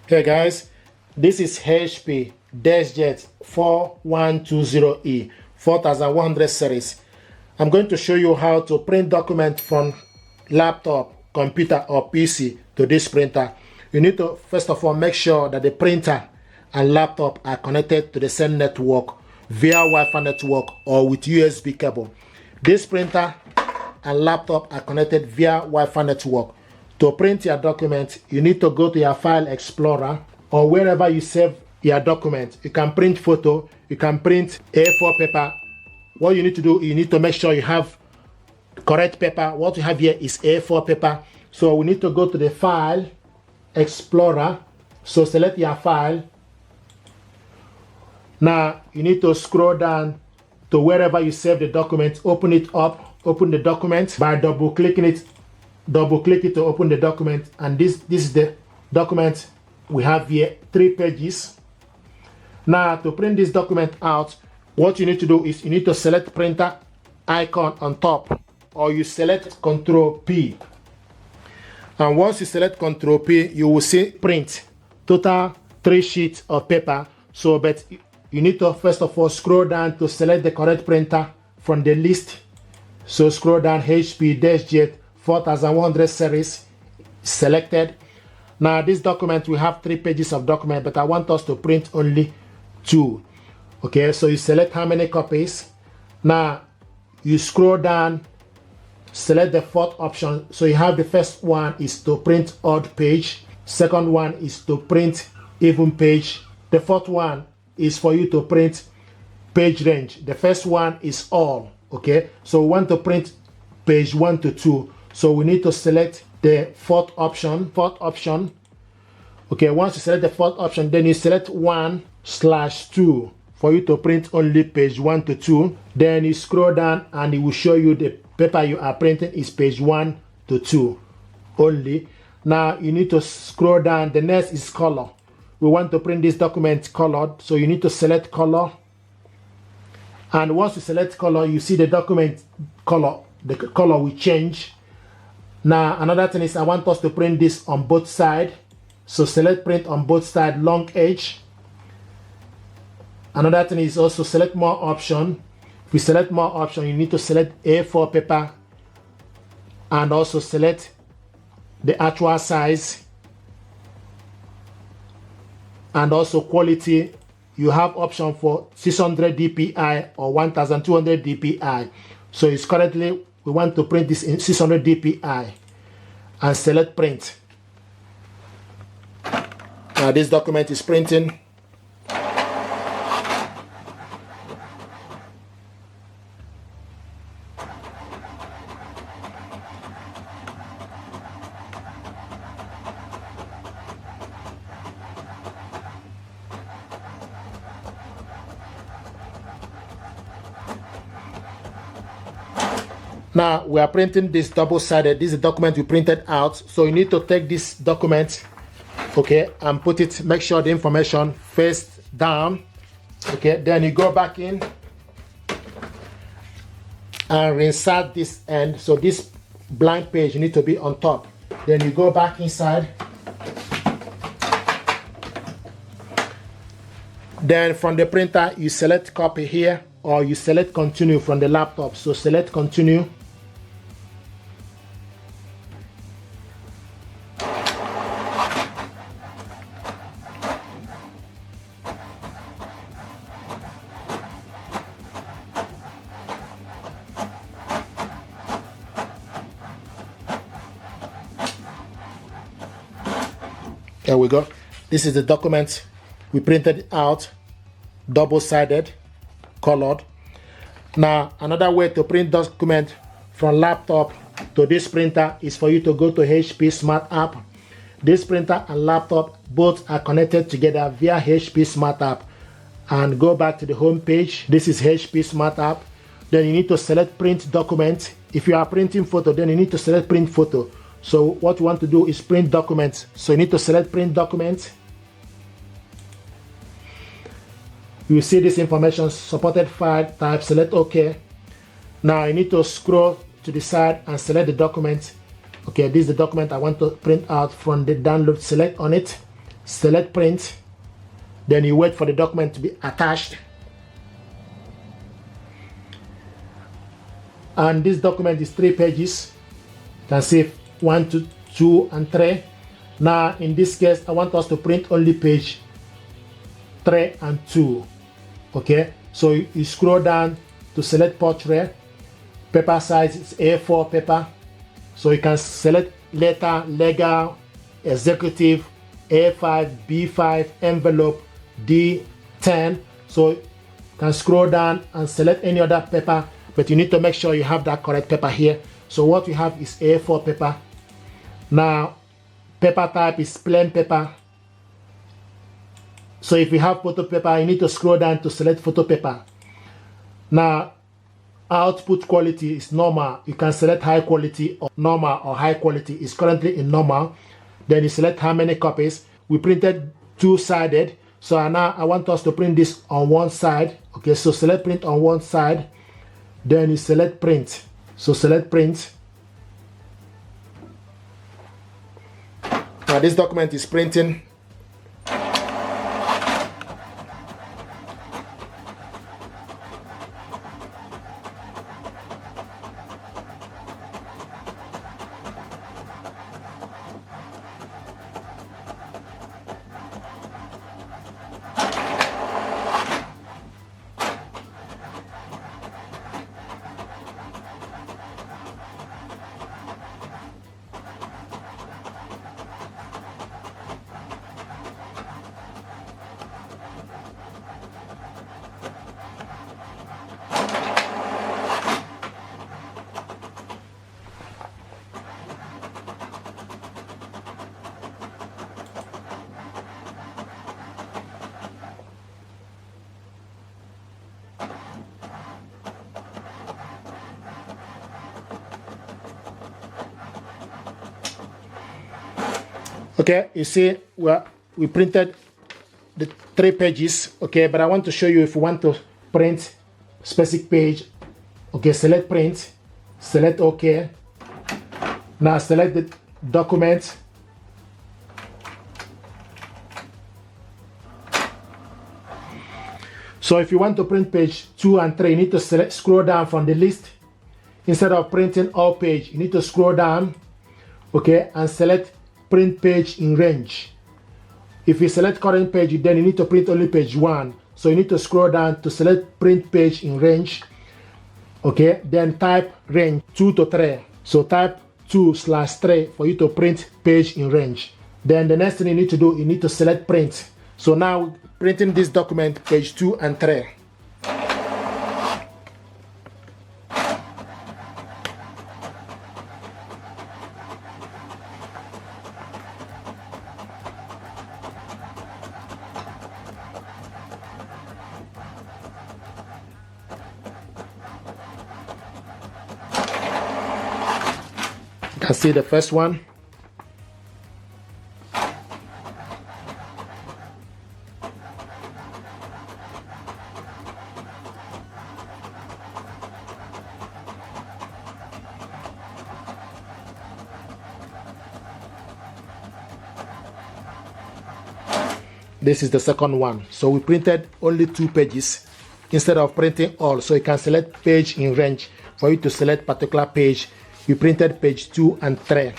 Hey guys, this is HP DeskJet 4120E 4100 series. I'm going to show you how to print document from laptop, computer or PC to this printer. You need to first of all make sure that the printer and laptop are connected to the same network via Wi-Fi network or with USB cable. This printer and laptop are connected via Wi-Fi network. To print your document, you need to go to your file explorer or wherever you save your document. You can print photo, you can print A4 paper. What you need to do, you need to make sure you have correct paper. What you have here is A4 paper. So we need to go to the file explorer. So select your file. Now you need to scroll down to wherever you save the document. Open it up, open the document by double clicking it. Double click it to open the document, and this is the document we have here, 3 pages. Now to print this document out, what you need to do is you need to select printer icon on top, or you select Ctrl P, and once you select Ctrl P, you will see print total 3 sheets of paper. So but you need to first of all scroll down to select the correct printer from the list. So scroll down, HP DeskJet 4100 series selected. Now this document, we have 3 pages of document, but I want us to print only 2. Okay, so you select how many copies. Now you scroll down, select the 4th option. So you have the first one is to print odd page, second one is to print even page, the 4th one is for you to print page range. The first one is all. Okay, so we want to print page 1 to 2. So we need to select the 4th option. Okay, once you select the 4th option, then you select 1/2 for you to print only page 1 to 2. Then you scroll down and it will show you the paper you are printing is page 1 to 2 only. Now you need to scroll down. The next is color. We want to print this document colored, so you need to select color. And once you select color, you see the document color. The color will change. Now another thing is I want us to print this on both sides. So select print on both sides, long edge. Another thing is also select more option. If you select more option, you need to select A4 paper and also select the actual size and also quality. You have option for 600 dpi or 1200 dpi. So it's currently we want to print this in 600 dpi and select print. Now this document is printing. Now we are printing this double-sided. This is the document we printed out. So you need to take this document, okay, and put it, make sure the information face down. Okay, then you go back in and reinsert this end. So this blank page you need to be on top. Then you go back inside. Then from the printer you select copy here, or you select continue from the laptop. So select continue. There we go. This is the document we printed out, double-sided, colored. Now another way to print document from laptop to this printer is for you to go to HP Smart App. This printer and laptop both are connected together via HP Smart App, and go back to the home page. This is HP Smart App. Then you need to select print document. If you are printing photo, then you need to select print photo. So what you want to do is print documents. So you need to select print document. You see this information, supported file type, select OK. Now you need to scroll to the side and select the document. Okay, this is the document I want to print out from the download. Select on it. select print, then you wait for the document to be attached. And this document is 3 pages. You can see 1, 2, and 3. Now in this case, I want us to print only page 3 and 2. Okay, so you scroll down to select portrait. Paper size is A4 paper. So you can select letter, legal, executive, A5, B5, envelope, D10. So you can scroll down and select any other paper, but you need to make sure you have that correct paper here. So what we have is A4 paper. Now paper type is plain paper. So if you have photo paper, you need to scroll down to select photo paper. Now output quality is normal. You can select high quality or normal or high quality. It's currently in normal. Then you select how many copies. We printed 2-sided. So now I want us to print this on one side. Okay, so select print on one side. Then you select print. So select print. Now this document is printing. Okay, you see we printed the 3 pages. Okay, but I want to show you if you want to print specific page. Okay, select print, select OK. Now select the document. So if you want to print page 2 and 3, you need to scroll down from the list. Instead of printing all page, you need to scroll down, okay, and select print page in range. If you select current page, then you need to print only page 1. So you need to scroll down to select print page in range. Okay, then type range 2 to 3. So type 2/3 for you to print page in range. Then the next thing you need to do, you need to select print. So now printing this document page 2 and 3. You can see the first one. This is the second one. So we printed only 2 pages instead of printing all. So you can select page in range. For you to select particular page, we printed page 2 and 3.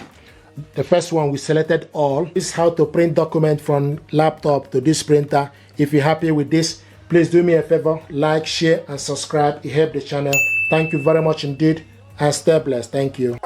The first one we selected all. This is how to print document from laptop to this printer. If you're happy with this, please do me a favor, like, share, and subscribe. It helps the channel. Thank you very much indeed, and stay blessed. Thank you.